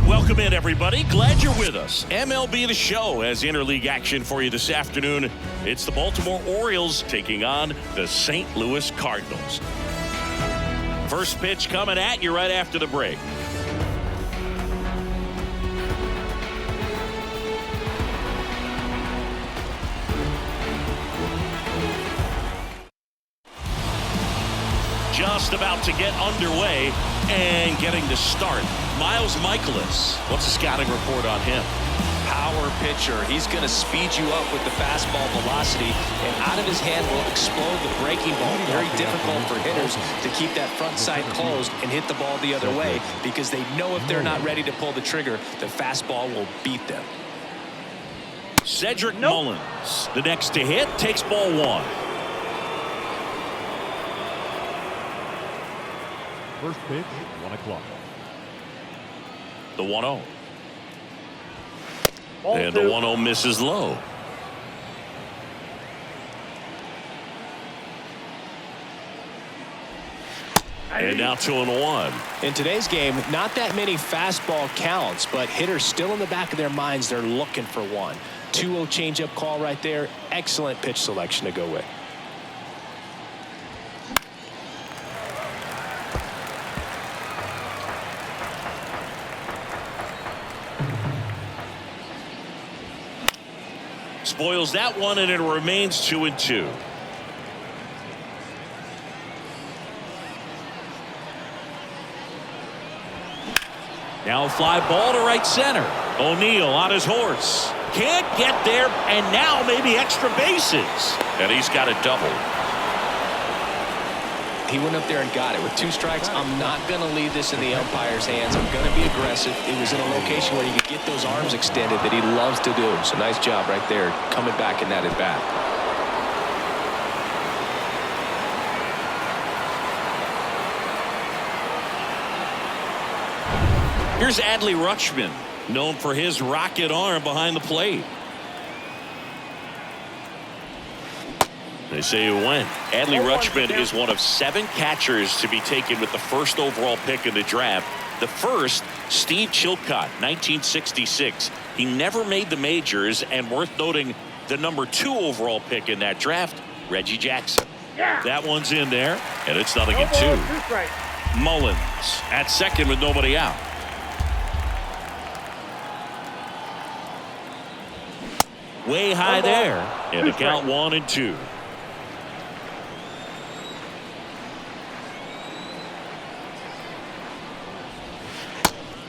right, welcome in, everybody. Glad you're with us. MLB The Show has interleague action for you this afternoon. It's the Baltimore Orioles taking on the St. Louis Cardinals. First pitch coming at you right after the break. Just about to get underway and getting to start. Miles Michaelis, what's the scouting report on him? Power pitcher. He's going to speed you up with the fastball velocity, and out of his hand will explode the breaking ball. Very difficult for hitters to keep that front side closed and hit the ball the other way, because they know if they're not ready to pull the trigger, the fastball will beat them. Cedric Mullins, the next to hit, takes ball one. First pitch, 1 o'clock. The 1-0. And the 1-0 misses low. And now 2-1. In today's game, not that many fastball counts, but hitters still in the back of their minds, they're looking for one. 2-0 changeup call right there. Excellent pitch selection to go with. Spoils that one, and it remains 2-2. Now a fly ball to right center. O'Neill on his horse. Can't get there, and now maybe extra bases. And he's got a double. He went up there and got it. With 2 strikes, I'm not going to leave this in the umpire's hands. I'm going to be aggressive. It was in a location where he could get those arms extended that he loves to do. So nice job right there, coming back in that at bat. Here's Adley Rutschman, known for his rocket arm behind the plate. They say it went. Adley Rutschman is one of 7 catchers to be taken with the first overall pick in the draft. The first, Steve Chilcott, 1966. He never made the majors, and worth noting, the number 2 overall pick in that draft, Reggie Jackson. That one's in there, and it's 0-2. Mullins at second with nobody out. Way high there, and the count 1-2.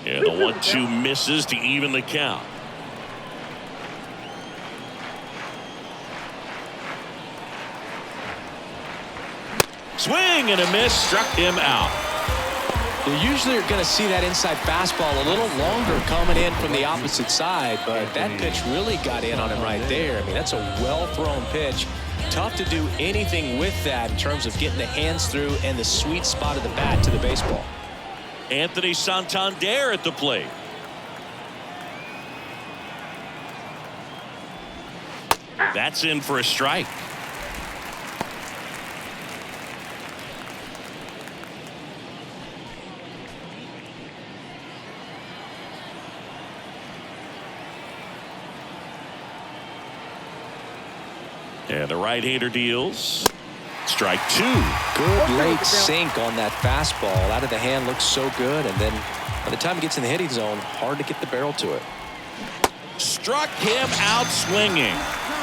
And the 1-2 misses to even the count. Swing and a miss, struck him out. You usually are going to see that inside fastball a little longer coming in from the opposite side, but that pitch really got in on him right there. I mean, that's a well-thrown pitch. Tough to do anything with that in terms of getting the hands through and the sweet spot of the bat to the baseball. Anthony Santander at the plate. That's in for a strike. And the right-hander deals. Strike 2. Good late sink on that fastball. Out of the hand looks so good, and then by the time it gets in the hitting zone, hard to get the barrel to it. Struck him out swinging.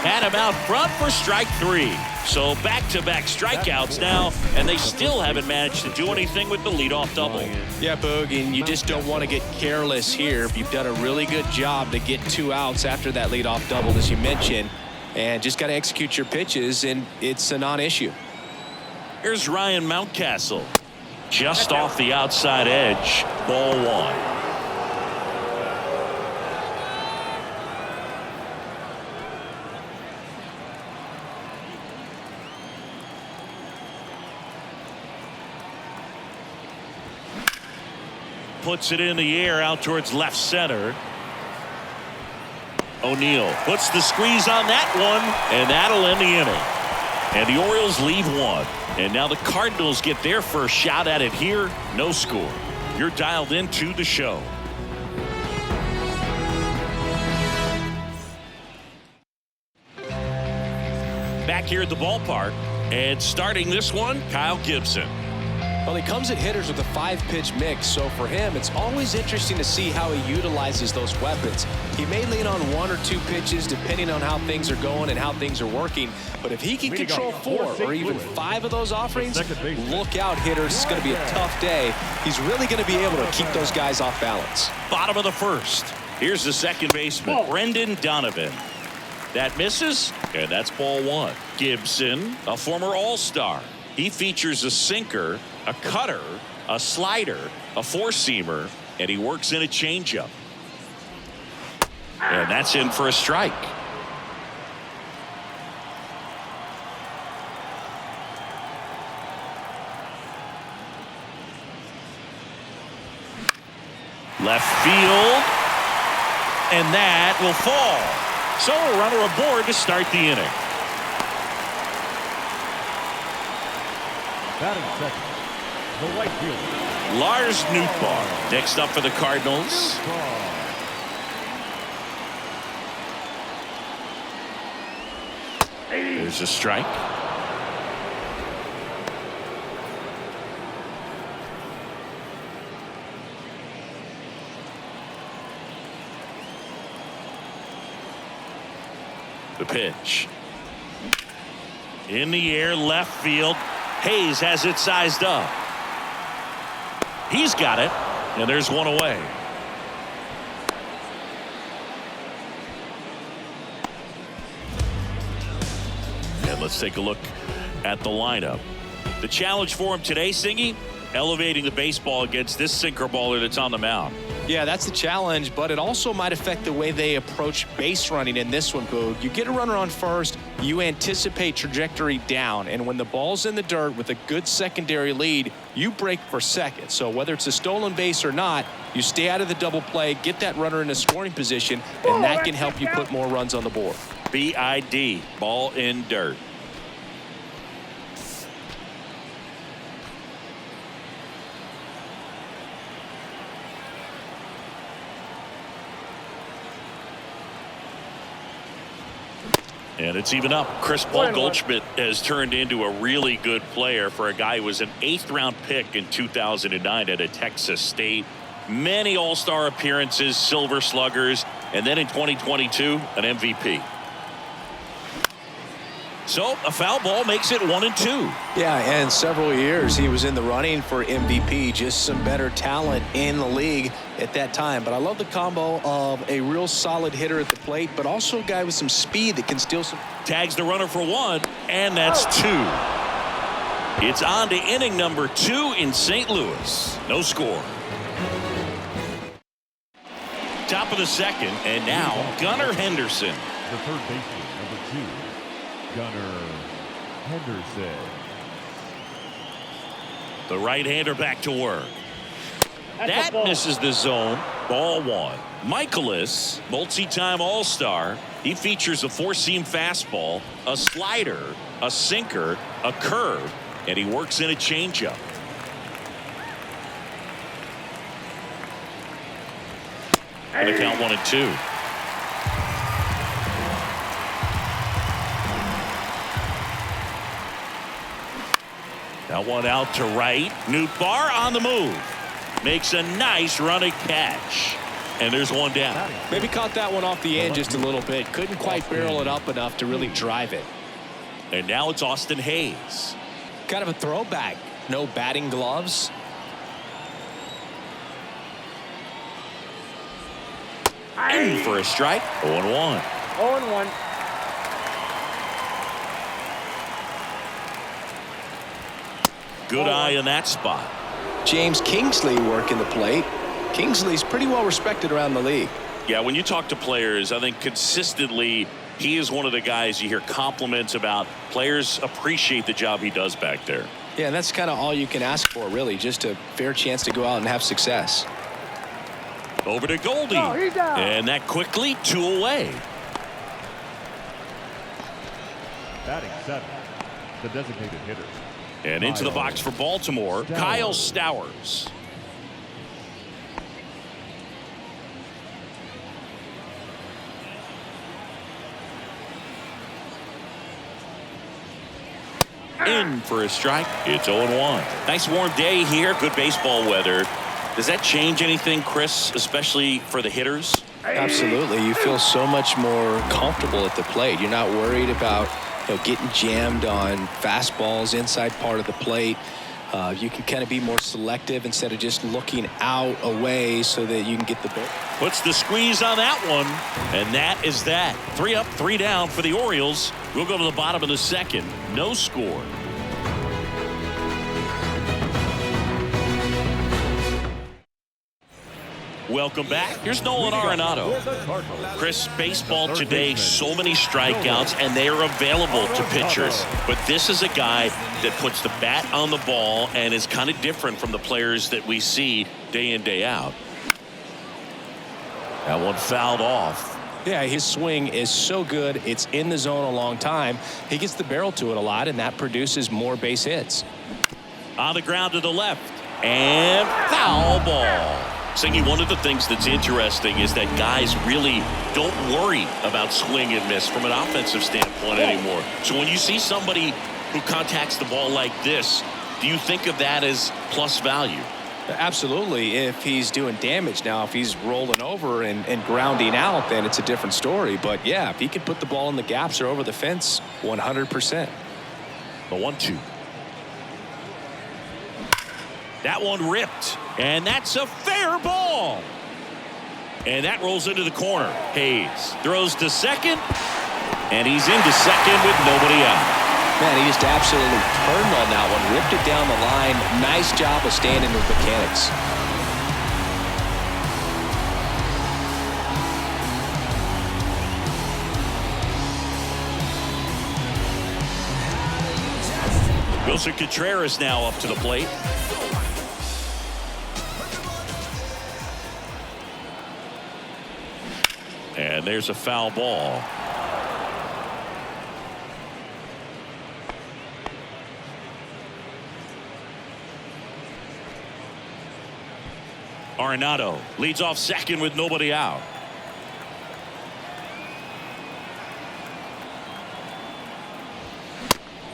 Had him out front for strike 3. So back-to-back strikeouts now, and they still haven't managed to do anything with the leadoff double. Yeah, Boog, and you just don't want to get careless here. You've done a really good job to get 2 outs after that leadoff double, as you mentioned, and just got to execute your pitches, and it's a non-issue. Here's Ryan Mountcastle. Just off the outside edge. Ball 1. Puts it in the air out towards left center. O'Neill puts the squeeze on that one, and that'll end the inning. And the Orioles leave 1. And now the Cardinals get their first shot at it here. No score. You're dialed into the show. here at the ballpark. And starting this one, Kyle Gibson. Well, he comes at hitters with a 5-pitch mix, so for him, it's always interesting to see how he utilizes those weapons. He may lean on 1 or 2 pitches depending on how things are going and how things are working, but if he can control 4 or even 5 of those offerings, look out, hitters. It's going to be a tough day. He's really going to be able to keep those guys off balance. Bottom of the first. Here's the second baseman, Brendan Donovan. That misses, and that's ball 1. Gibson, a former All-Star. He features a sinker, a cutter, a slider, a four-seamer, and he works in a changeup. And that's in for a strike. Left field, and that will fall. So a runner aboard to start the inning. Batting second, the right fielder, Lars Nootbaar next up for the Cardinals. There's a strike. The pitch. In the air, left field. Hayes has it sized up. He's got it, and there's one away. And let's take a look at the lineup. The challenge for him today, Singy, elevating the baseball against this sinker baller that's on the mound. Yeah, that's the challenge, but it also might affect the way they approach base running in this one, Boog. You get a runner on first, you anticipate trajectory down, and when the ball's in the dirt with a good secondary lead, you break for second. So whether it's a stolen base or not, you stay out of the double play, get that runner in a scoring position, and that can help you put more runs on the board. BID, ball in dirt. And it's even up. Chris Paul Goldschmidt has turned into a really good player for a guy who was an 8th-round pick in 2009 at a Texas State. Many All-Star appearances, Silver Sluggers, and then in 2022, an MVP. So a foul ball makes it 1-2. Yeah, and several years he was in the running for MVP. Just some better talent in the league at that time. But I love the combo of a real solid hitter at the plate, but also a guy with some speed that can steal some. Tags the runner for 1, and that's 2. It's on to inning number 2 in St. Louis. No score. Top of the second, and now Gunnar Henderson. the third baseman, number 2, Gunnar Henderson. The right-hander back to work. That misses the zone. Ball 1. Michaelis, multi-time All-Star. He features a four-seam fastball, a slider, a sinker, a curve, and he works in a changeup. And the count 1-2. That one out to right. Nootbaar on the move. Makes a nice running catch. And there's one down. Maybe caught that one off the end just a little bit. Couldn't quite barrel it up enough to really drive it. And now it's Austin Hayes. Kind of a throwback. No batting gloves. In for a strike. 0-1. 0-1. Good eye in that spot. James Kingsley working the plate. Kingsley's pretty well respected around the league. Yeah, when you talk to players, I think consistently he is one of the guys you hear compliments about. Players appreciate the job he does back there. Yeah, and that's kind of all you can ask for, really, just a fair chance to go out and have success. Over to Goldie. Oh, he's out. And that quickly 2 away. Batting 7, the designated hitter. And into the box for Baltimore, Kyle Stowers. in for a strike. It's 0-1. Nice warm day here. Good baseball weather. Does that change anything, Chris, especially for the hitters? Absolutely. You feel so much more comfortable at the plate. You're not worried about getting jammed on fastballs inside part of the plate. You can kind of be more selective instead of just looking out away so that you can get the ball. Puts the squeeze on that one, and that is that. 3 up, 3 down for the Orioles. We'll go to the bottom of the second. No score. Welcome back. Here's Nolan Arenado. Chris, baseball today, so many strikeouts, and they are available to pitchers. But this is a guy that puts the bat on the ball and is kind of different from the players that we see day in, day out. That one fouled off. Yeah, his swing is so good. It's in the zone a long time. He gets the barrel to it a lot, and that produces more base hits. On the ground to the left. And foul ball. Singy, one of the things that's interesting is that guys really don't worry about swing and miss from an offensive standpoint anymore. So when you see somebody who contacts the ball like this, do you think of that as plus value? Absolutely. If he's doing damage. Now, if he's rolling over and grounding out, then it's a different story. But yeah, if he can put the ball in the gaps or over the fence, 100%. The 1-2. That one ripped, and that's a fair ball. And that rolls into the corner. Hayes throws to second, and he's into second with nobody out. Man, he just absolutely turned on that one, ripped it down the line. Nice job of standing with mechanics. Wilson Contreras now up to the plate. And there's a foul ball. Arenado leads off second with nobody out.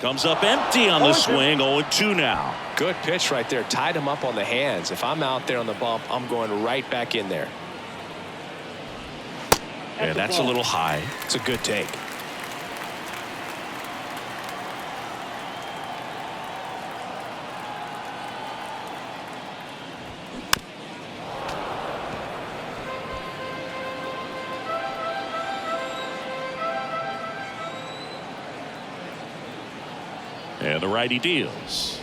Comes up empty on the swing. 0-2 now. Good pitch right there. Tied him up on the hands. If I'm out there on the bump, I'm going right back in there. And that's a little high. It's a good take. And the righty deals.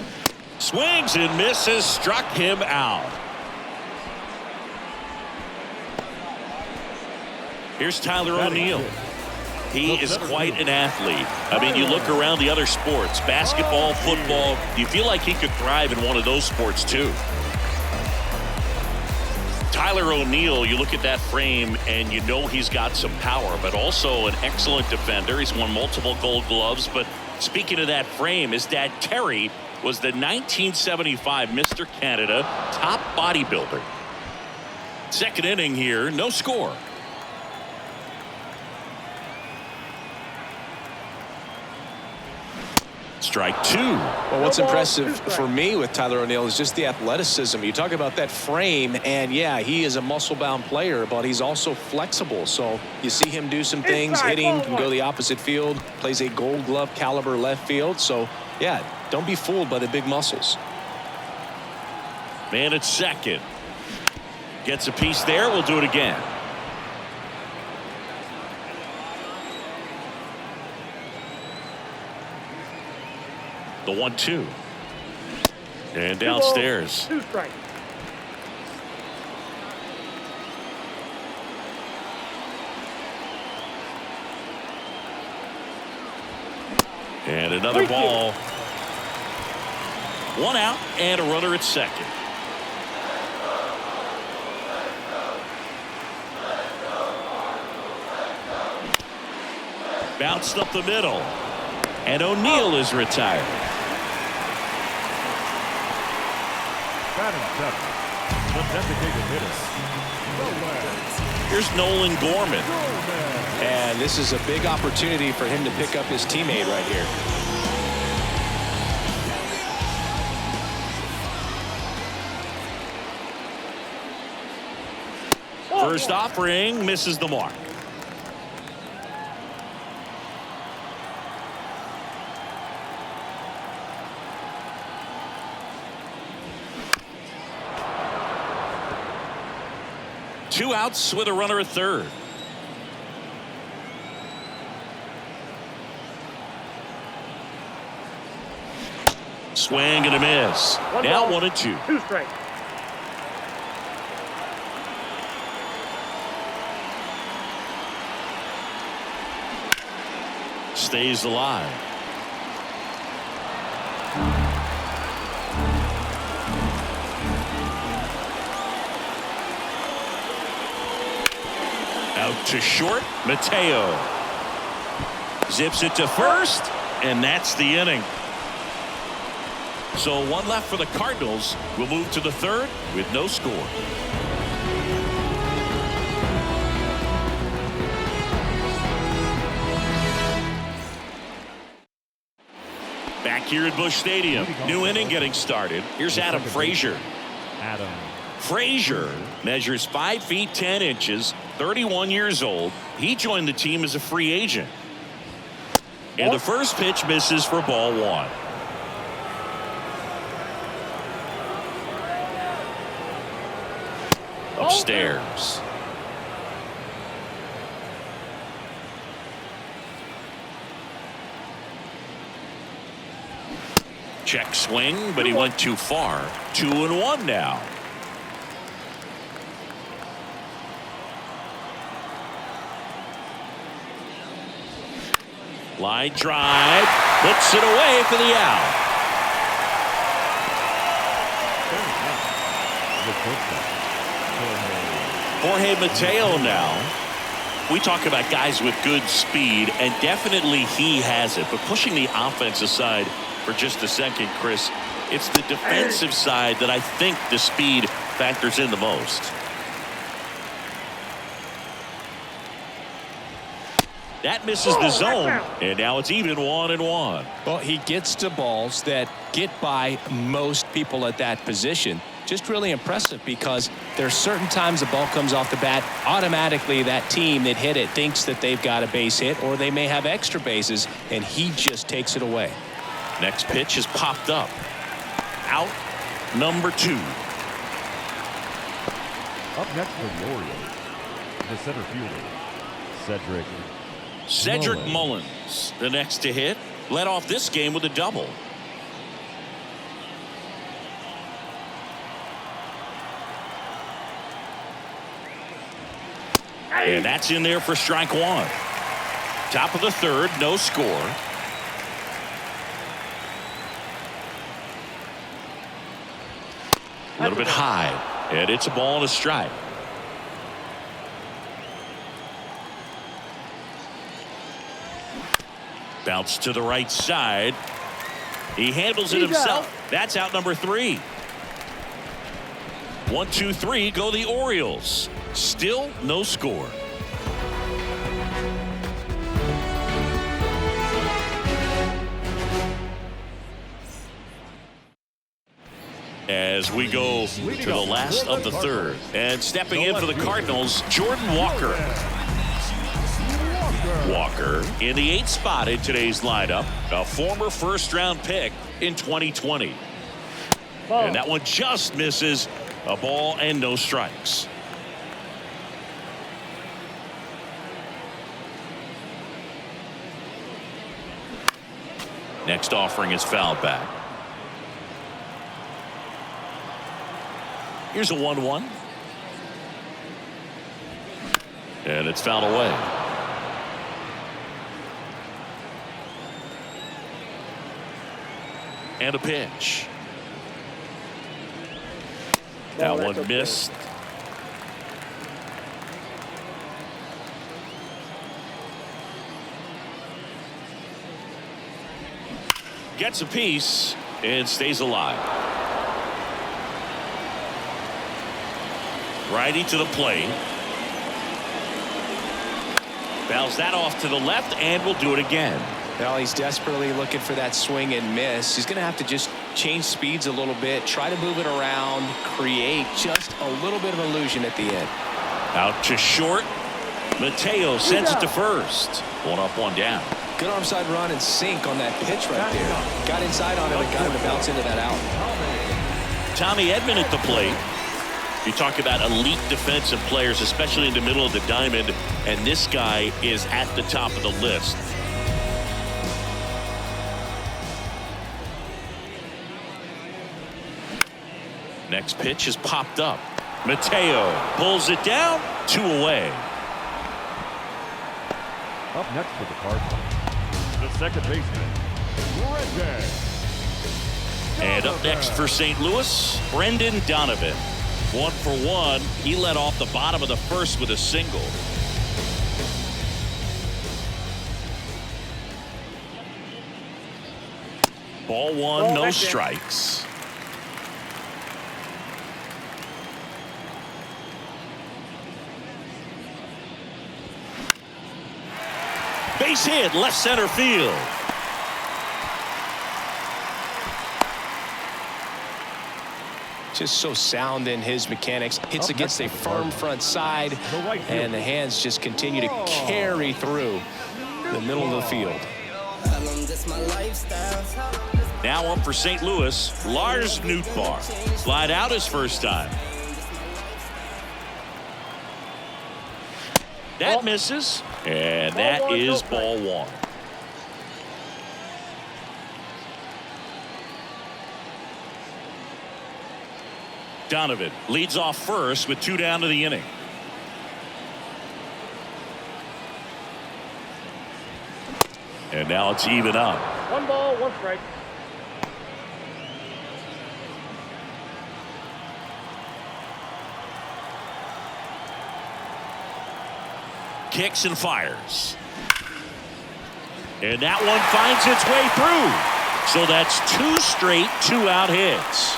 Swings and misses. Struck him out. Here's Tyler O'Neill. He is quite an athlete. I mean, you look around the other sports, basketball, football, you feel like he could thrive in one of those sports too. Tyler O'Neill, you look at that frame and you know he's got some power, but also an excellent defender. He's won multiple Gold Gloves. But speaking of that frame, his dad Terry was the 1975 Mr. Canada top bodybuilder. Second inning here, no score. Strike 2. Well, what's impressive for me with Tyler O'Neill is just the athleticism. You talk about that frame, and yeah, he is a muscle-bound player, but he's also flexible. So you see him do some things, hitting, can go the opposite field, plays a Gold Glove caliber left field. So yeah, don't be fooled by the big muscles. Man at second. Gets a piece there. We'll do it again. The 1-2. And downstairs. 2 strikes. And another ball. 1 out and a runner at second. Bounced up the middle. And O'Neill is retired. The designated hitter. Here's Nolan Gorman. And this is a big opportunity for him to pick up his teammate right here. First offering misses the mark. Two outs with a runner at third. Swing and a miss. Now 1-2. 2 strikes. Stays alive. Out to short. Mateo zips it to first, and that's the inning. So one left for the Cardinals. We'll move to the third with no score. Back here at Busch Stadium. New inning getting started. Here's Adam Frazier. Adam Frazier measures 5 feet 10 inches, 31 years old. He joined the team as a free agent. And the first pitch misses for ball 1. Upstairs. Check swing, but he went too far. 2-1 now. Line drive, puts it away for the out. Jorge Mateo now. We talk about guys with good speed, and definitely he has it. But pushing the offense aside for just a second, Chris, it's the defensive side that I think the speed factors in the most. That misses the zone, and now it's even 1-1. Well, he gets to balls that get by most people at that position. Just really impressive, because there's certain times the ball comes off the bat, automatically that team that hit it thinks that they've got a base hit, or they may have extra bases, and he just takes it away. Next pitch is popped up. Out number 2. Up next for the Orioles, the center fielder, Cedric Mullins, the next to hit, led off this game with a double. And that's in there for strike 1. Top of the third, no score. A little bit high, and it's a ball and a strike. Bounce to the right side. He handles it himself. That's out number 3. 1, 2, 3 go the Orioles. Still no score. As we go to the last of the third, and stepping in for the Cardinals, Jordan Walker. Walker in the 8th spot in today's lineup, a former first-round pick in 2020. And that one just misses. A ball and no strikes. Next offering is fouled back. Here's a 1-1. And it's fouled away. And a pitch. That one missed. Gets a piece and stays alive. Righty to the plate. Fouls that off to the left, and will do it again. Well, he's desperately looking for that swing and miss. He's going to have to just change speeds a little bit, try to move it around, create just a little bit of illusion at the end. Out to short. Mateo sends it to first. One up, one down. Good arm side run and sink on that pitch right there. Got inside on him and got him to bounce into that out. Tommy Edman at the plate. You talk about elite defensive players, especially in the middle of the diamond, and this guy is at the top of the list. Next pitch is popped up. Mateo pulls it down, 2 away. Up next for the Cardinals, the second baseman, Brendan. And up next for St. Louis, Brendan Donovan. 1 for 1. He led off the bottom of the first with a single. Ball 1, no strikes. Base hit, left center field. Just so sound in his mechanics. Hits against a firm front side, and the hands just continue to carry through the middle of the field. Now up for St. Louis, Lars Nootbaar. Slide out his first time. That misses, and that is ball 1. Donovan leads off first with 2 down to the inning. And now it's even up. 1 ball, 1 strike. Kicks and fires. And that one finds its way through. So that's 2 straight 2-out hits.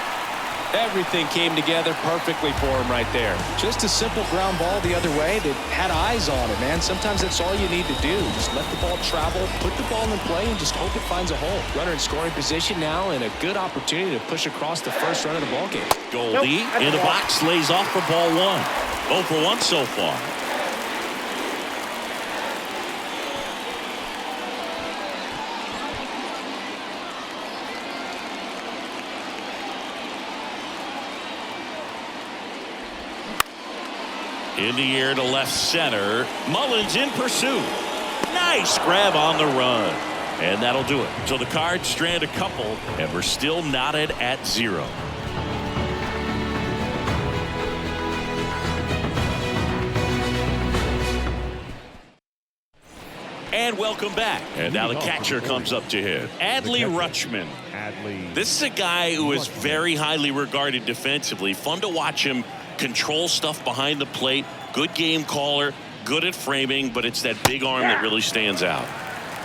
Everything came together perfectly for him right there. Just a simple ground ball the other way that had eyes on it, man. Sometimes that's all you need to do. Just let the ball travel, put the ball in play, and just hope it finds a hole. Runner in scoring position now, and a good opportunity to push across the first run of the ball game. Goldie in the box, lays off for ball 1. 0 for 1 so far. In the air to left center. Mullins in pursuit. Nice grab on the run. And that'll do it. So the Cards strand a couple, and we're still knotted at 0. And welcome back. And now the catcher comes up to hit. Adley Rutschman. This is a guy who is very highly regarded defensively. Fun to watch him control stuff behind the plate. Good game caller, good at framing, but it's that big arm that really stands out.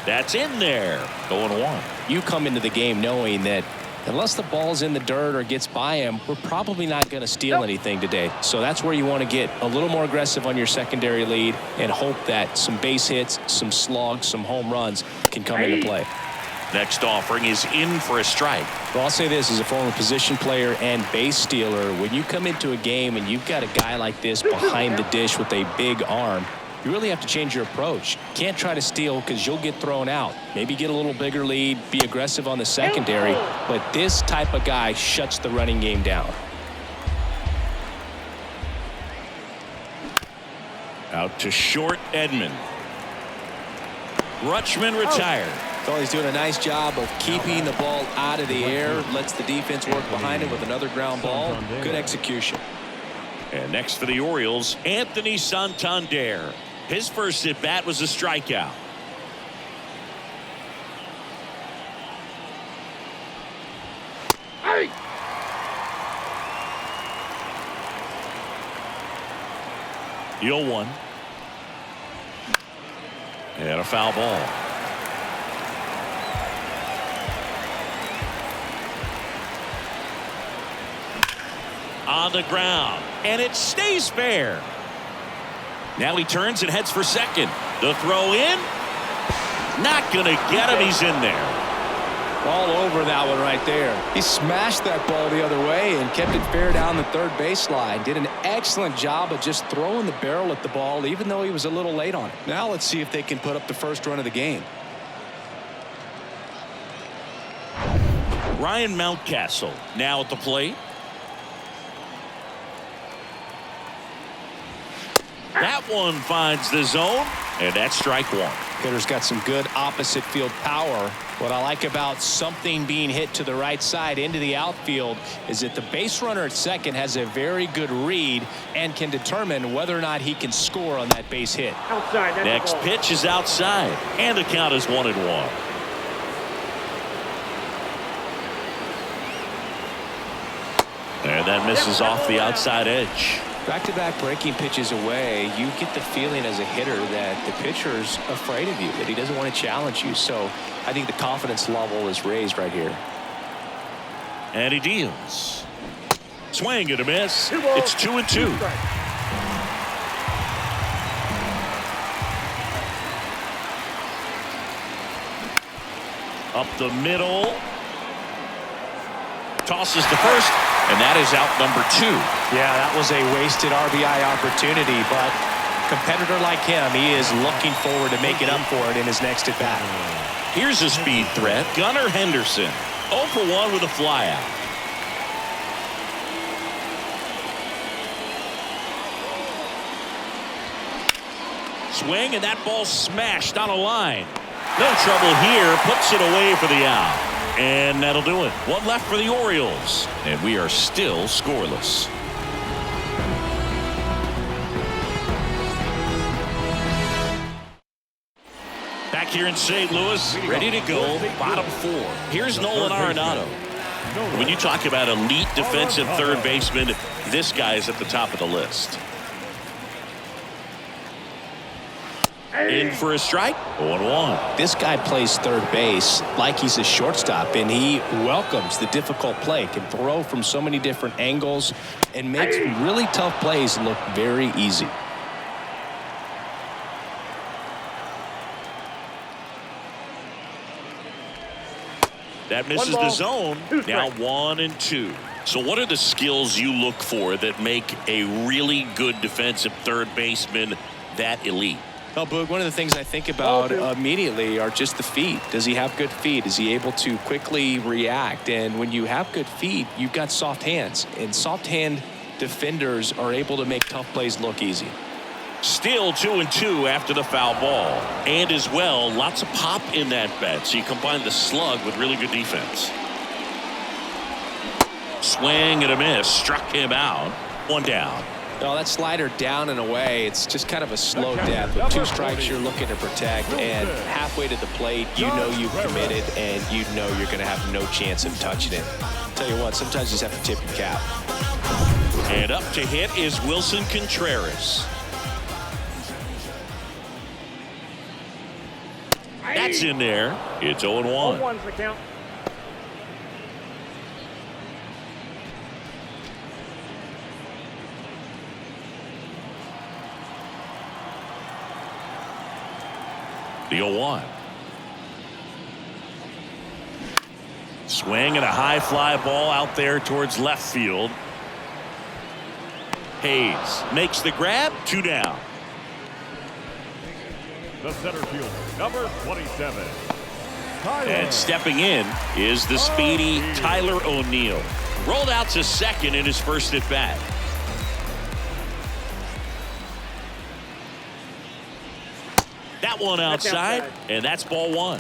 That's in there. 0-1. You come into the game knowing that unless the ball's in the dirt or gets by him, we're probably not going to steal anything today. So that's where you want to get a little more aggressive on your secondary lead and hope that some base hits, some slugs, some home runs can come into play. Next offering is in for a strike. Well, I'll say this as a former position player and base stealer. When you come into a game and you've got a guy like this behind the dish with a big arm, you really have to change your approach. Can't try to steal because you'll get thrown out. Maybe get a little bigger lead, be aggressive on the secondary. But this type of guy shuts the running game down. Out to short, Edman. Rutschman retired. So he's doing a nice job of keeping the ball out of the air. Lets the defense work behind him with another ground ball. Good execution. And next for the Orioles, Anthony Santander. His first at bat was a strikeout. Hey! The 0-1. And a foul ball. On the ground, and it stays fair. Now he turns and heads for second. The throw in, not gonna get him. He's in there. All over that one right there. He smashed that ball the other way and kept it fair down the third baseline. Did an excellent job of just throwing the barrel at the ball, even though he was a little late on it. Now let's see if they can put up the first run of the game. Ryan Mountcastle now at the plate. That one finds the zone, and that's strike one. Hitter's got some good opposite field power. What I like about something being hit to the right side into the outfield is that the base runner at second has a very good read and can determine whether or not he can score on that base hit. Outside. Next pitch is outside, and the count is 1-1. And that misses off the outside edge. Back-to-back breaking pitches away, you get the feeling as a hitter that the pitcher's afraid of you, that he doesn't want to challenge you. So I think the confidence level is raised right here. And he deals. Swing and a miss. It's 2-2. Up the middle. Tosses to first, and that is out number 2. Yeah, that was a wasted RBI opportunity, but a competitor like him, he is looking forward to making up for it in his next at bat. Here's a speed threat. Gunnar Henderson 0 for 1 with a flyout. Swing, and that ball smashed on a line. No trouble here. Puts it away for the out. And that'll do it. One left for the Orioles. And we are still scoreless. Back here in St. Louis, ready to go, bottom 4. Here's Nolan Arenado. When you talk about elite defensive third baseman, this guy is at the top of the list. In for a strike, 0-1. This guy plays third base like he's a shortstop, and he welcomes the difficult play, can throw from so many different angles, and makes really tough plays look very easy. That misses the zone. Now 1-2. So what are the skills you look for that make a really good defensive third baseman that elite? Well, Boog, one of the things I think about immediately are just the feet. Does he have good feet? Is he able to quickly react? And when you have good feet, you've got soft hands. And soft hand defenders are able to make tough plays look easy. Still 2-2 after the foul ball. And as well, lots of pop in that bat. So you combine the slug with really good defense. Swing and a miss. Struck him out. One down. Well, that slider down and away, it's just kind of a slow death. With 2 strikes, you're looking to protect, and halfway to the plate, you know you've committed, and you know you're going to have no chance of touching it. Tell you what, sometimes you just have to tip your cap. And up to hit is Wilson Contreras. That's in there. It's 0-1. 0-1's the count. The 0-1. Swing and a high fly ball out there towards left field. Hayes makes the grab. 2 down. The center fielder, number 27. And stepping in is the speedy Tyler O'Neill. Rolled out to second in his first at bat. That one outside, and that's ball 1.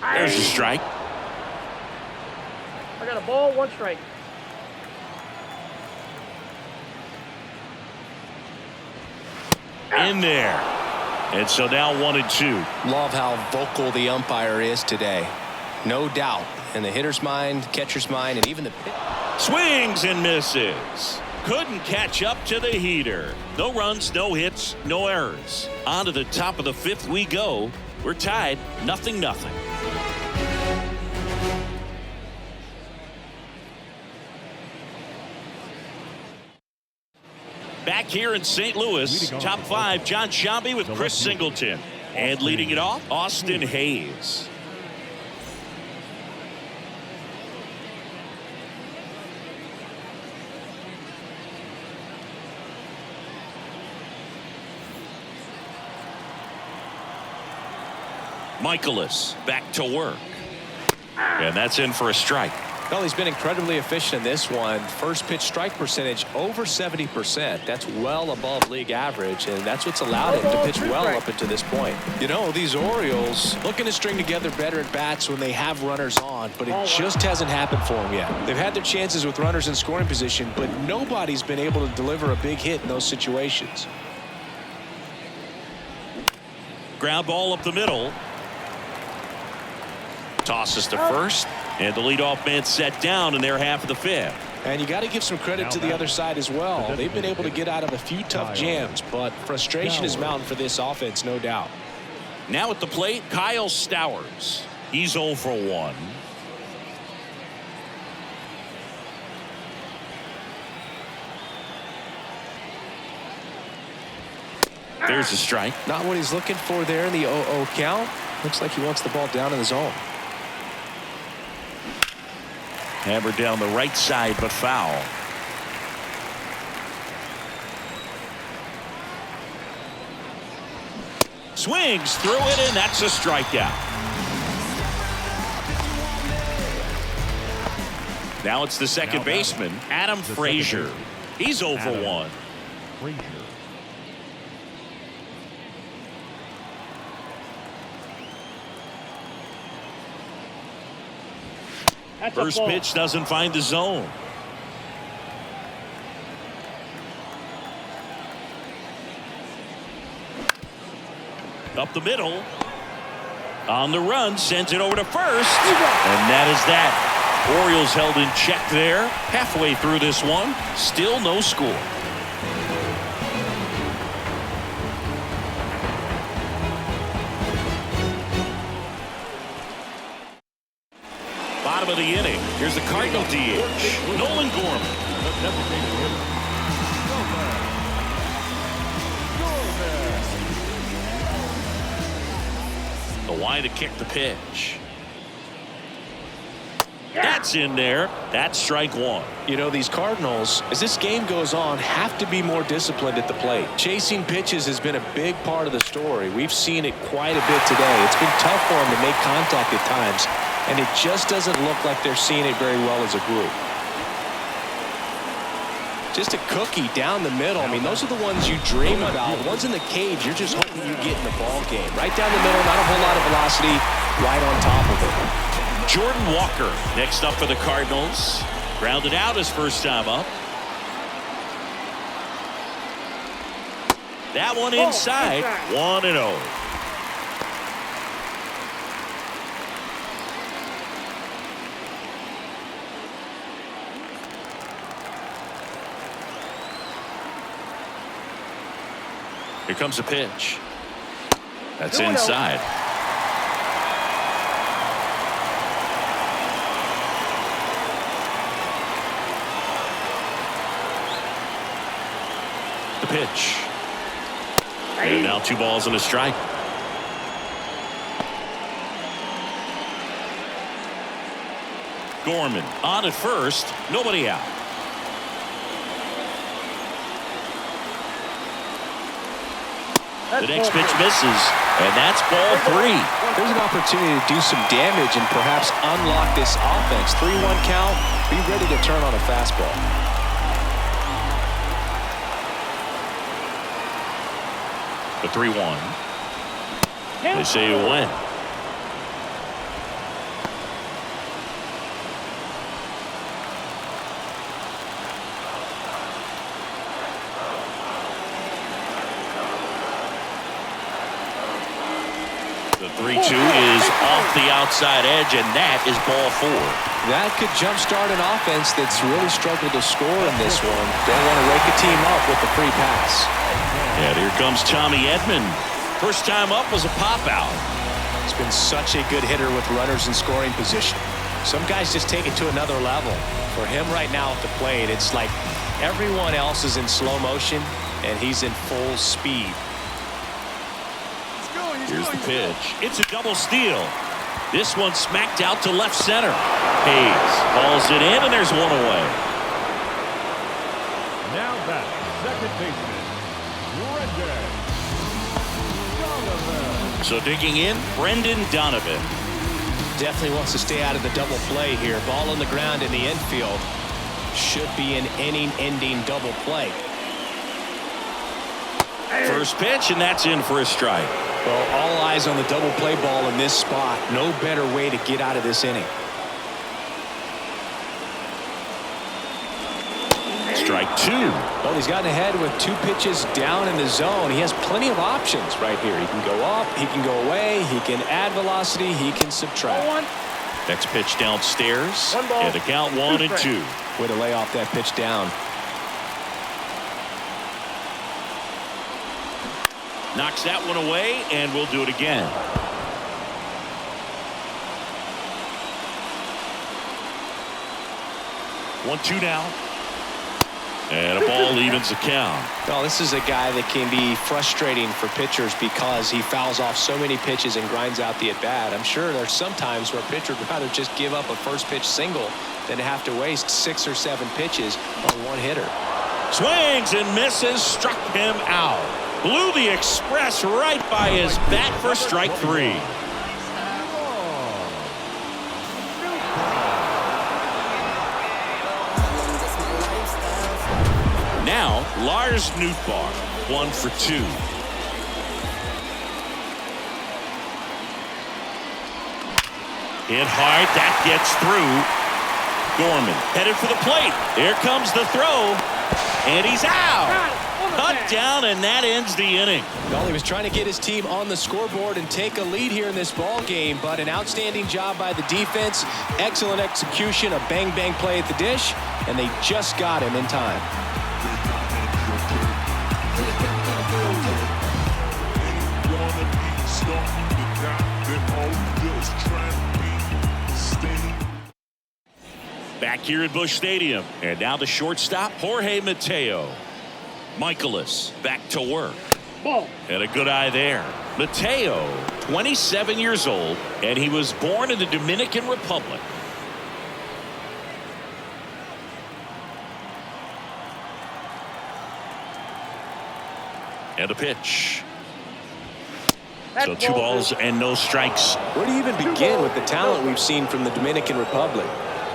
There's a strike. I got a ball, 1 strike. In there. And so now 1-2. Love how vocal the umpire is today. No doubt. In the hitter's mind, catcher's mind, and even the pitch. Swings and misses. Couldn't catch up to the heater. No runs, no hits, no errors. On to the top of the 5th we go. We're tied 0-0. Back here in St. Louis, top 5, John Sciambi with Chris Singleton. And leading it off, Austin Hayes. Michaelis back to work. And that's in for a strike. Well, he's been incredibly efficient in this one. First pitch strike percentage over 70%. That's well above league average, and that's what's allowed him to pitch well up until this point. You know, these Orioles looking to string together better at bats when they have runners on, but it just hasn't happened for them yet. They've had their chances with runners in scoring position, but nobody's been able to deliver a big hit in those situations. Ground ball up the middle. Tosses to first. And the leadoff man set down in their half of the 5th. And you got to give some credit to the other side as well. They've been able to get out of a few tough jams, but frustration is mounting for this offense, no doubt. Now at the plate, Kyle Stowers. He's 0 for 1. There's a strike. Not what he's looking for there in the 0-0 count. Looks like he wants the ball down in the zone. Hammered down the right side, but foul. Swings through it, and that's a strikeout. Now it's the second baseman, Adam Frazier. He's 0 for 1. Frazier. First pitch doesn't find the zone. Up the middle. On the run, sends it over to first. And that is that. Orioles held in check there. Halfway through this one, still no score. Bottom of the inning. Here's the Cardinal DH, Nolan Gorman. The line to kick the pitch. That's in there. That's strike 1. You know, these Cardinals, as this game goes on, have to be more disciplined at the plate. Chasing pitches has been a big part of the story. We've seen it quite a bit today. It's been tough for them to make contact at times, and it just doesn't look like they're seeing it very well as a group. Just a cookie down the middle. I mean, those are the ones you dream about. The ones in the cage, you're just hoping you get in the ball game. Right down the middle, not a whole lot of velocity, right on top of it. Jordan Walker next up for the Cardinals. Grounded out his first time up. That one inside. 1-0. Here comes a pitch. That's inside. The pitch. And now 2 balls and a strike. Gorman on at first. Nobody out. The next pitch misses, and that's ball 3. There's an opportunity to do some damage and perhaps unlock this offense. 3-1 count. Be ready to turn on a fastball. The 3-1. They say it went. The 3-2 is off the outside edge, and that is ball 4. That could jumpstart an offense that's really struggled to score in this one. They want to wake a team up with the free pass. And here comes Tommy Edman. First time up was a pop out. He's been such a good hitter with runners in scoring position. Some guys just take it to another level. For him right now at the plate, it's like Everyone else is in slow motion, and he's in full speed. Here's the pitch. It's a double steal. This one smacked out to left center. Hayes hauls it in, and there's one away. Now back, second baseman, Brendan Donovan. So digging in, Brendan Donovan. Definitely wants to stay out of the double play here. Ball on the ground in the infield. Should be an inning-ending double play. First pitch, and that's in for a strike. Well, all eyes on the double play ball in this spot. No better way to get out of this inning. Strike two. Well, he's gotten ahead with 2 pitches down in the zone. He has plenty of options right here. He can go up, he can go away, he can add velocity, he can subtract. Next pitch downstairs. One ball. And a count 1-2. Way to lay off that pitch down. Knocks that one away, and we'll do it again. One-two now. And a ball evens the count. Well, this is a guy that can be frustrating for pitchers because he fouls off so many pitches and grinds out the at-bat. I'm sure there's some times where a pitcher would rather just give up a first pitch single than to have to waste 6 or 7 pitches on one hitter. Swings and misses, struck him out. Blew the express right by his bat for strike 3. Now, Lars Nootbaar, 1 for 2. Hit hard, that gets through. Gorman headed for the plate. Here comes the throw, and he's out. Cut down, and that ends the inning. Well, he was trying to get his team on the scoreboard and take a lead here in this ball game, but an outstanding job by the defense, excellent execution, a bang-bang play at the dish, and they just got him in time. Back here at Busch Stadium, and now the shortstop, Jorge Mateo. Michaelis back to work. Ball. And a good eye there. Mateo, 27 years old, and he was born in the Dominican Republic. And a pitch. So 2 balls and no strikes. Where do you even begin with the talent we've seen from the Dominican Republic?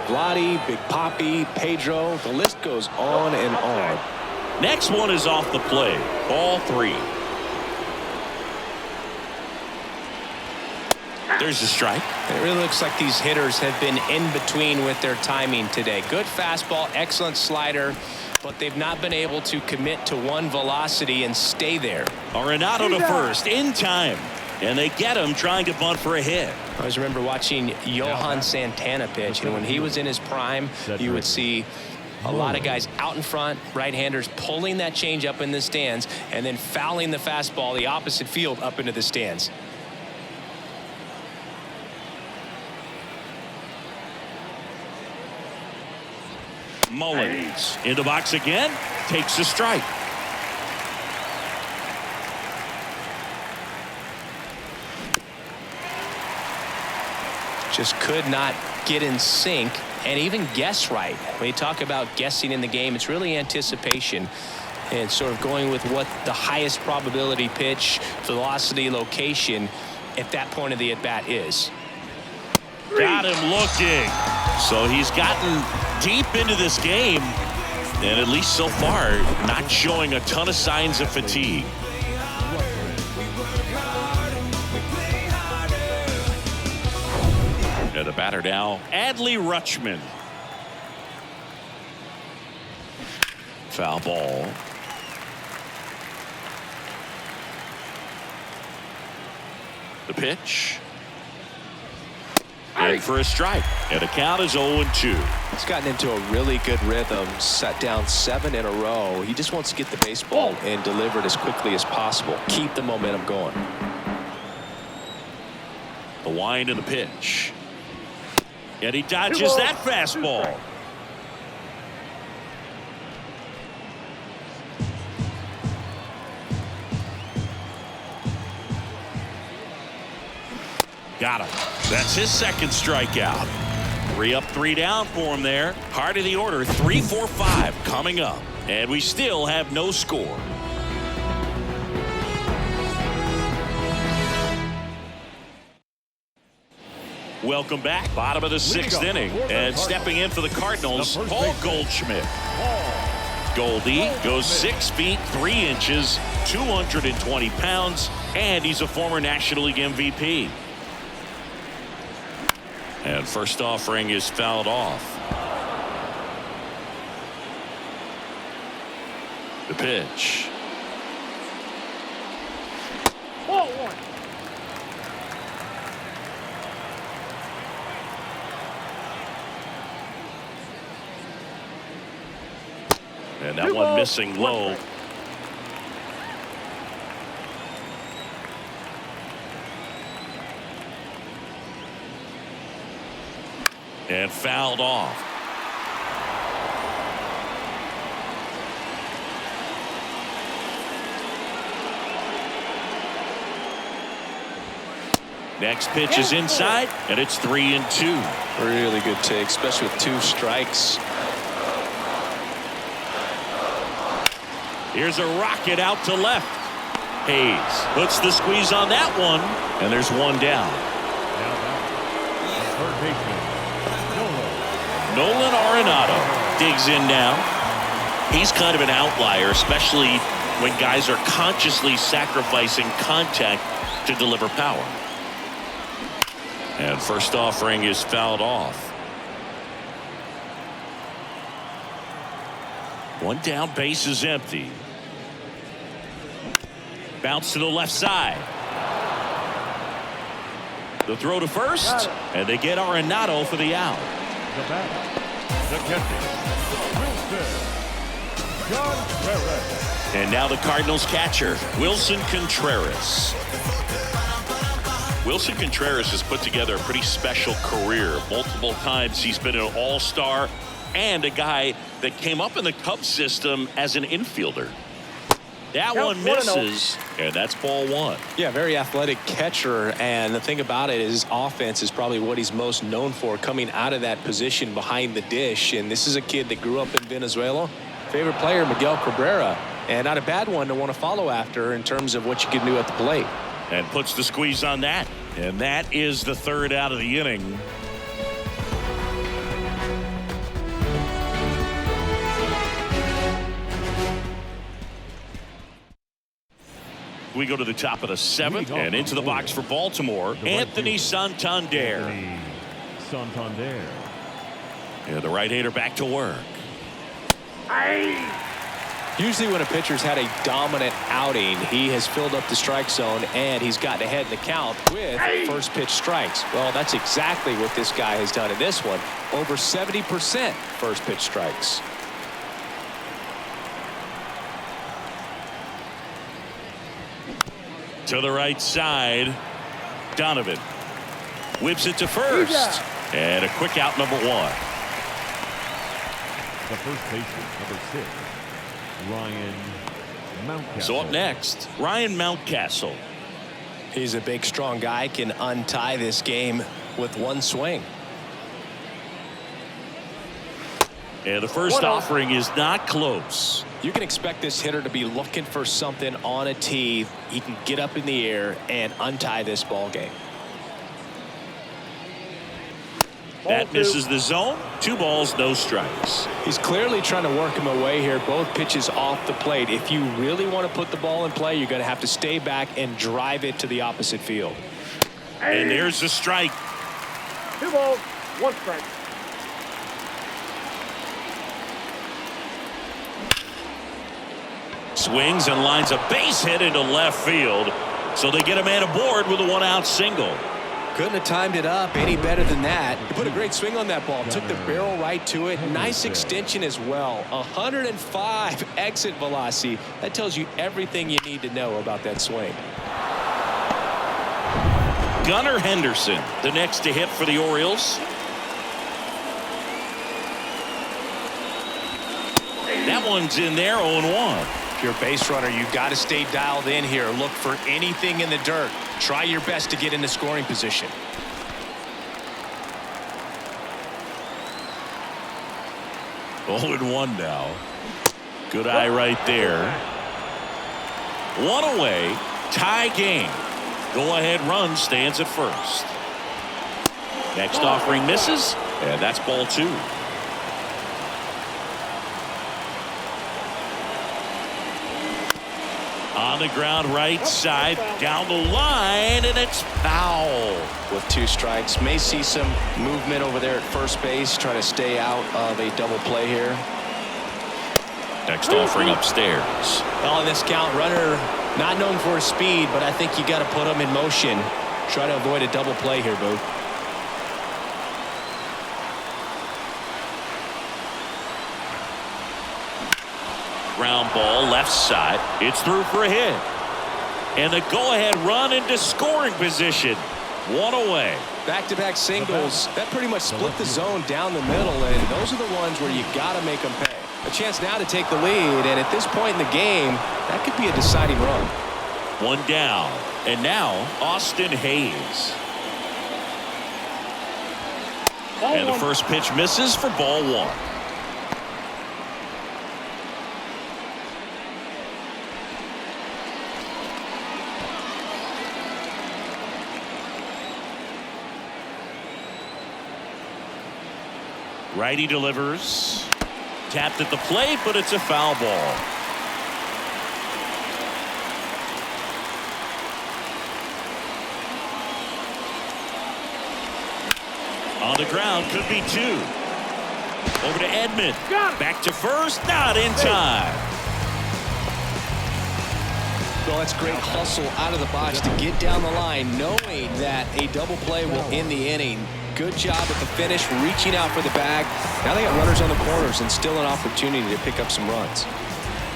Vladdy, Big Papi, Pedro, the list goes on and on. Next one is off the play. Ball 3. There's the strike. It really looks like these hitters have been in between with their timing today. Good fastball, excellent slider, but they've not been able to commit to one velocity and stay there. Arenado to first in time, and they get him trying to bunt for a hit. I always remember watching Johan Santana pitch, and when he was in his prime, you would see a lot of guys out in front, right-handers pulling that change up in the stands and then fouling the fastball the opposite field up into the stands. Mullins in the box again, takes a strike. Just could not get in sync and even guess right. When you talk about guessing in the game, it's really anticipation and sort of going with what the highest probability pitch, velocity, location at that point of the at-bat is. Got him looking. So he's gotten deep into this game, and at least so far, not showing a ton of signs of fatigue. And the batter now, Adley Rutschman. Foul ball. The pitch. And for a strike. And the count is 0-2. He's gotten into a really good rhythm, set down 7 in a row. He just wants to get the baseball and deliver it as quickly as possible. Keep the momentum going. The wind and the pitch. And he dodges that fastball. Got him. That's his second strikeout. 3 up, 3 down for him there. Heart of the order, 3, 4, 5 coming up. And we still have no score. Welcome back. Bottom of the 6th inning. And stepping in for the Cardinals, Paul Goldschmidt. Goldie goes 6 feet 3 inches, 220 pounds, and he's a former National League MVP. And first offering is fouled off. The pitch. Ball 1. And that one missing low. And fouled off. Next pitch is inside, and it's 3-2. Really good take, especially with 2 strikes. Here's a rocket out to left. Hayes puts the squeeze on that one, and there's 1 down. Nolan Arenado digs in now. He's kind of an outlier, especially when guys are consciously sacrificing contact to deliver power. And first offering is fouled off. 1 down, base is empty. Bounce to the left side. The throw to first, and they get Arenado for the out. The batter, the catcher, Wilson Contreras. And now the Cardinals catcher, Wilson Contreras. Wilson Contreras has put together a pretty special career. Multiple times he's been an all-star and a guy that came up in the Cubs system as an infielder. That one misses, and that's ball 1. Yeah, very athletic catcher, and the thing about it is his offense is probably what he's most known for, coming out of that position behind the dish. And this is a kid that grew up in Venezuela. Favorite player, Miguel Cabrera, and not a bad one to want to follow after in terms of what you can do at the plate. And puts the squeeze on that, and that is the 3rd out of the inning. We go to the top of the 7th and into the box for Baltimore, Anthony Santander. Yeah, the right-hander back to work. Usually when a pitcher's had a dominant outing, he has filled up the strike zone and he's gotten ahead in the count with first pitch strikes. Well, that's exactly what this guy has done in this one. Over 70% first pitch strikes. To the right side, Donovan whips it to first, and a quick out, number 1. The first baseman, number 6, Ryan Mountcastle. So up next, Ryan Mountcastle. He's a big, strong guy, can untie this game with 1 swing. And the first offering is not close. You can expect this hitter to be looking for something on a tee. He can get up in the air and untie this ball game. That misses the zone. 2 balls, no strikes. He's clearly trying to work him away here. Both pitches off the plate. If you really want to put the ball in play, you're going to have to stay back and drive it to the opposite field. And there's the strike. 2 balls, 1 strike. Swings and lines a base hit into left field. So they get a man aboard with a 1-out single. Couldn't have timed it up any better than that. He put a great swing on that ball. Took the barrel right to it. Nice extension as well. 105 exit velocity. That tells you everything you need to know about that swing. Gunnar Henderson, the next to hit for the Orioles. That one's in there, 0-1. If you're a base runner, you've got to stay dialed in here. Look for anything in the dirt. Try your best to get into scoring position. 0-1 now. Good eye right there. One away. Tie game. Go-ahead run stands at first. Next offering misses, and that's ball 2. On the ground right side, down the line, and it's foul. With 2 strikes, may see some movement over there at first base, try to stay out of a double play here. Next offering upstairs. Well, in this count, runner not known for his speed, but I think you got to put him in motion. Try to avoid a double play here, Boo. Ground ball left side. It's through for a hit. And the go-ahead run into scoring position. One away. Back-to-back singles. That pretty much split the zone down the middle, and those are the ones where you got to make them pay. A chance now to take the lead, and at this point in the game, that could be a deciding run. One down. And now, Austin Hayes. And the first pitch misses for ball 1. Righty delivers. Tapped at the plate, but it's a foul ball. On the ground, could be 2. Over to Edmund. Back to first, not in time. Well, that's great hustle out of the box to get down the line, knowing that a double play will end the inning. Good job at the finish, reaching out for the bag. Now they got runners on the corners and still an opportunity to pick up some runs.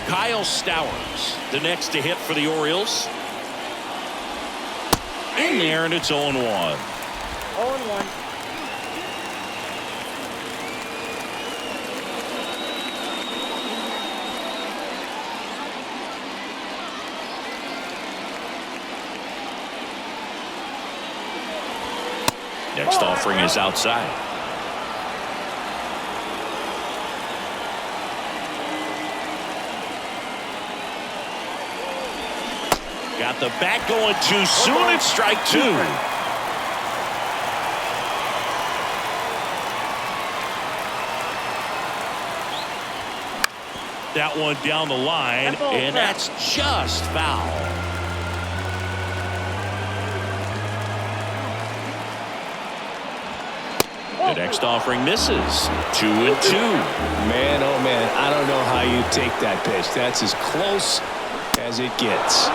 Kyle Stowers, the next to hit for the Orioles. In there, and it's 0-1. 0-1. Next offering is outside. Got the bat going too soon. It's strike 2. That one down the line, and that's just foul. The next offering misses. 2-2. Man, oh man, I don't know how you take that pitch. That's as close as it gets.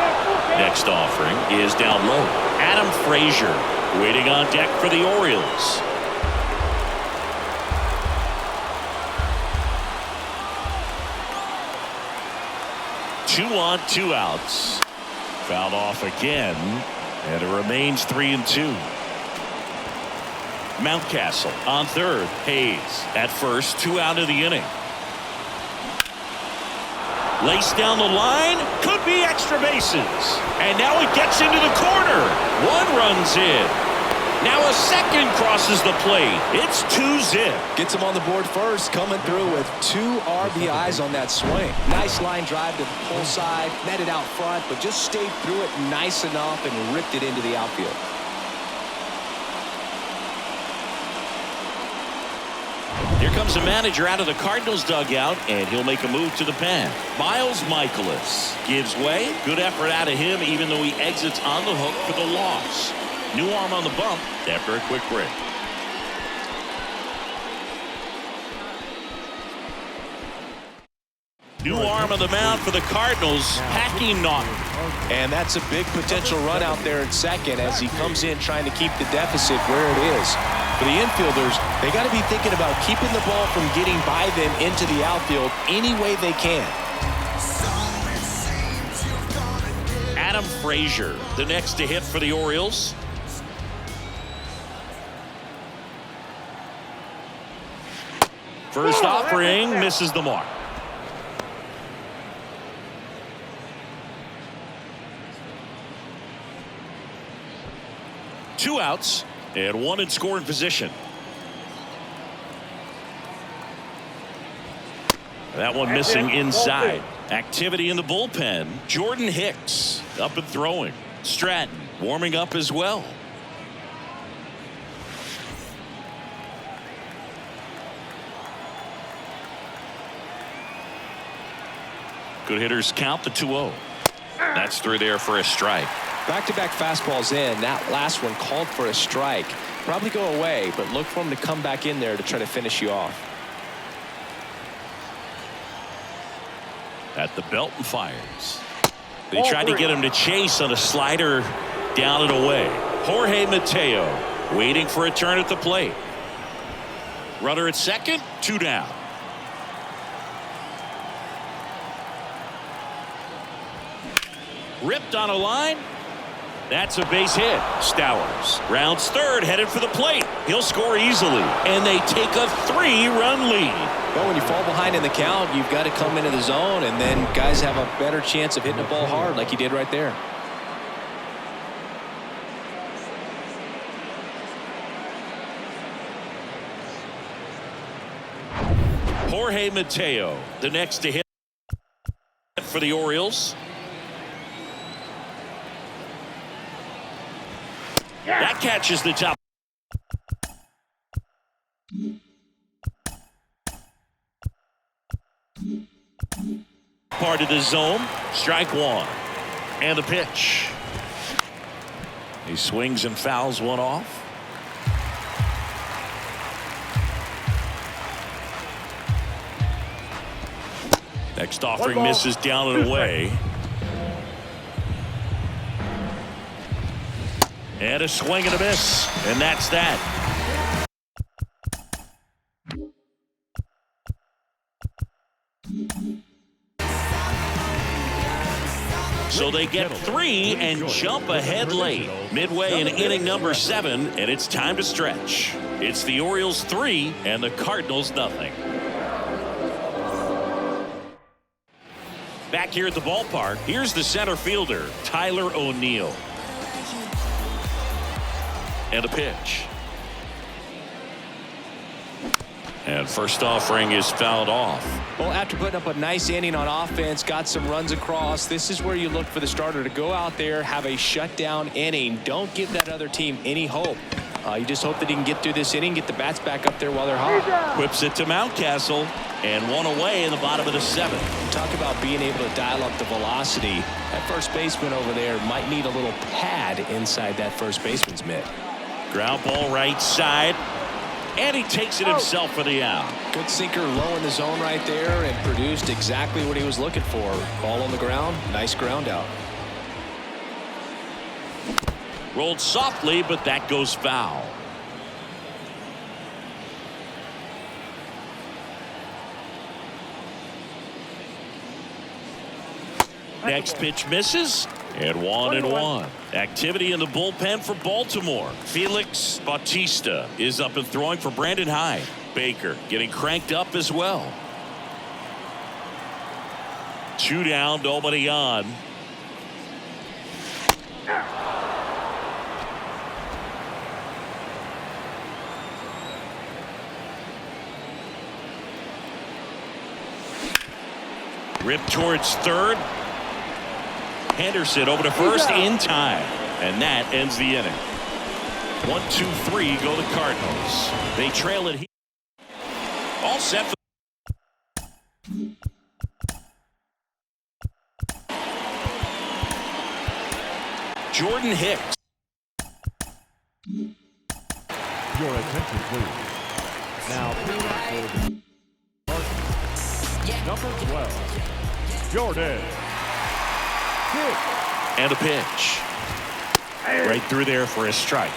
Next offering is down low. Adam Frazier waiting on deck for the Orioles. Two on, 2 outs. Fouled off again, and it remains 3-2. Mountcastle on third. Hayes at first. 2 out of the inning. Laced down the line. Could be extra bases. And now it gets into the corner. 1 runs in. Now a second crosses the plate. It's 2-zip. Gets him on the board first, coming through with 2 RBIs on that swing. Nice line drive to the pull side. Netted out front, but just stayed through it nice enough and ripped it into the outfield. Here comes the manager out of the Cardinals dugout, and he'll make a move to the pen. Miles Michaelis gives way. Good effort out of him, even though he exits on the hook for the loss. New arm on the bump after a quick break. New arm on the mound for the Cardinals, Packy Naughton. And that's a big potential run out there in second as he comes in trying to keep the deficit where it is. For the infielders, they got to be thinking about keeping the ball from getting by them into the outfield any way they can. Adam Frazier, the next to hit for the Orioles. First offering misses the mark. 2 outs and 1 in scoring position. That one missing inside. Activity in the bullpen. Jordan Hicks up and throwing. Stratton warming up as well. Good hitters count the 2-0. That's through there for a strike. Back-to-back fastballs in. That last one called for a strike. Probably go away, but look for him to come back in there to try to finish you off. At the belt and fires. They tried to get him to chase on a slider down and away. Jorge Mateo waiting for a turn at the plate. Runner at second, 2 down. Ripped on a line. That's a base hit. Stowers rounds third, headed for the plate. He'll score easily, and they take a 3-run lead. Well, when you fall behind in the count, you've got to come into the zone, and then guys have a better chance of hitting the ball hard like he did right there. Jorge Mateo, the next to hit for the Orioles. That catches the top. Part of the zone. Strike 1. And the pitch. He swings and fouls one off. Next offering misses down and away. And a swing and a miss. And that's that. So they get 3 and jump ahead late. Midway in inning number 7, and it's time to stretch. It's the Orioles 3 and the Cardinals nothing. Back here at the ballpark, here's the center fielder, Tyler O'Neill. And a pitch. And first offering is fouled off. Well, after putting up a nice inning on offense, got some runs across, this is where you look for the starter to go out there, have a shutdown inning. Don't give that other team any hope. You just hope that he can get through this inning, get the bats back up there while they're hot. Whips it to Mountcastle, and 1 away in the bottom of the 7th. Talk about being able to dial up the velocity. That first baseman over there might need a little pad inside that first baseman's mitt. Ground ball right side, and he takes it himself for the out. Good sinker low in the zone right there, and produced exactly what he was looking for. Ball on the ground, nice ground out. Rolled softly, but that goes foul. Next pitch misses, and 1-1. Activity in the bullpen for Baltimore. Felix Bautista is up and throwing for Brandon Hyde. Baker getting cranked up as well. 2 down, nobody on. Ripped towards third. Henderson over to first in time, and that ends the inning. 1, 2, 3 go the Cardinals. They trail it here. All set for Jordan Hicks. Your attention, please. Now, number 12, Jordan Hicks. And a pitch. Right through there for a strike.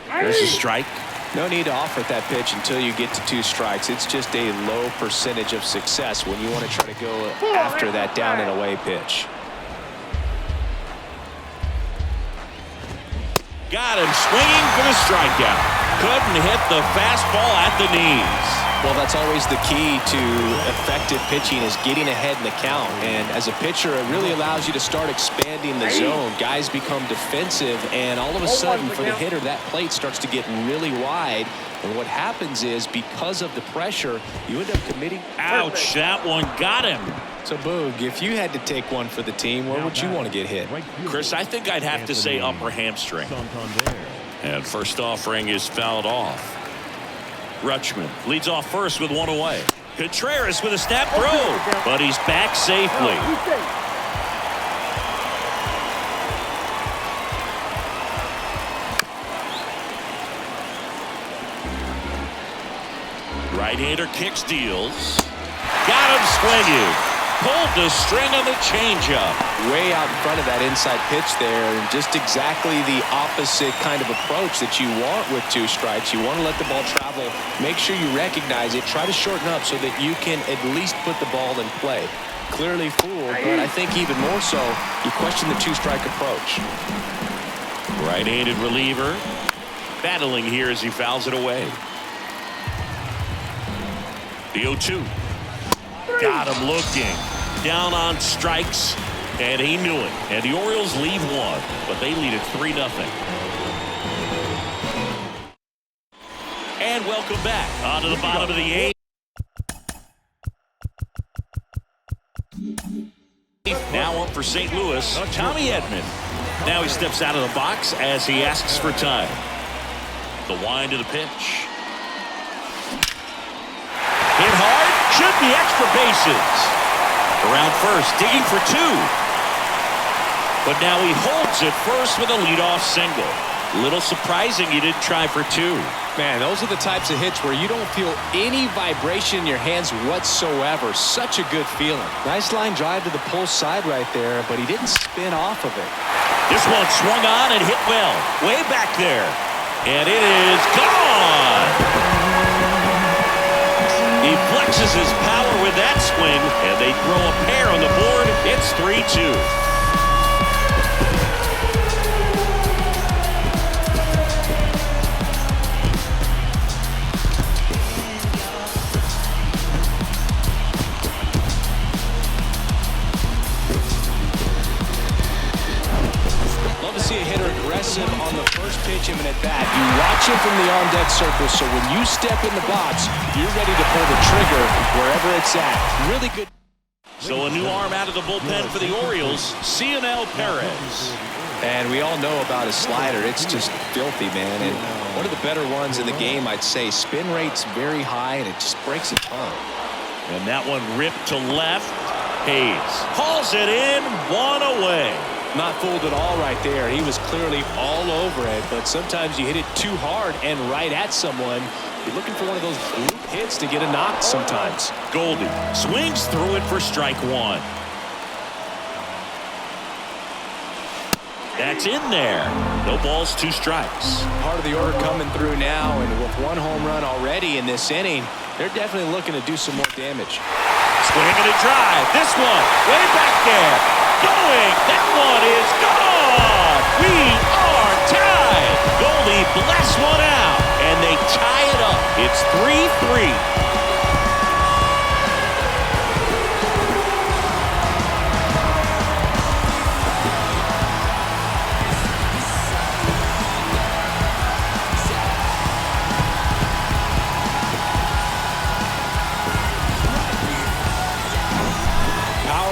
There's a strike. No need to offer that pitch until you get to 2 strikes. It's just a low percentage of success when you want to try to go after that down and away pitch. Got him swinging for the strikeout. Couldn't hit the fastball at the knees. Well, that's always the key to effective pitching, is getting ahead in the count. And as a pitcher, it really allows you to start expanding the zone. Guys become defensive, and all of a sudden, for the hitter, that plate starts to get really wide. And what happens is, because of the pressure, you end up committing. Ouch, that one got him. So, Boog, if you had to take one for the team, where would you want to get hit? Chris, I think I'd have to say upper hamstring. And first offering is fouled off. Rutschman leads off first with one away. Contreras with a snap throw, but he's back safely. Right-hander kicks, deals. Got him swinging. Pulled the string on the changeup. Way out in front of that inside pitch there, and just exactly the opposite kind of approach that you want with 2 strikes. You want to let the ball travel. Make sure you recognize it. Try to shorten up so that you can at least put the ball in play. Clearly fooled, but I think even more so, you question the 2-strike approach. Right-handed reliever battling here as he fouls it away. The 0-2. Got him looking. Down on strikes, and he knew it. And the Orioles leave 1, but they lead it 3-0. And welcome back onto the bottom of the 8th. Now up for St. Louis, Tommy Edman. Now he steps out of the box as he asks for time. The wind of the pitch. Hit hard, should be extra bases. Around first, digging for 2. But now he holds it first with a leadoff single. Little surprising he didn't try for 2. Man, those are the types of hits where you don't feel any vibration in your hands whatsoever. Such a good feeling. Nice line drive to the pull side right there, but he didn't spin off of it. This one swung on and hit well. Way back there. And it is gone. He flexes his power with that swing, and they throw a pair on the board. It's 3-2. Love to see a hitter aggressive on the first pitch of an at-bat. You watch him from the on-deck circle, so when you step in the box, you're ready to pull the trigger wherever it's at. Really good. So a new arm out of the bullpen for the Orioles, CNL Perez. And we all know about his slider. It's just filthy, man. And one of the better ones in the game, I'd say. Spin rate's very high, and it just breaks a ton. And that one ripped to left. Hayes hauls it in, 1 away. Not fooled at all right there. He was clearly all over it, but sometimes you hit it too hard and right at someone. You're looking for one of those loop hits to get a knock sometimes. Goldie swings through it for strike 1. That's in there. No balls, 2 strikes. Part of the order coming through now, and with 1 home run already in this inning, they're definitely looking to do some more damage. Swing and a drive. This one way back there. Going. That one is gone. We are tied. Goldie blasts one out, and they tie it up. It's 3-3.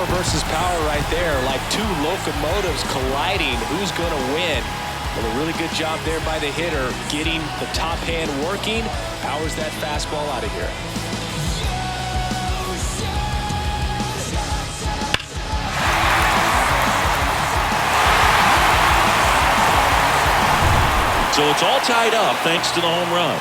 Versus power right there, like 2 locomotives colliding. Who's going to win? Well, a really good job there by the hitter, getting the top hand working. Powers that fastball out of here. So it's all tied up thanks to the home run.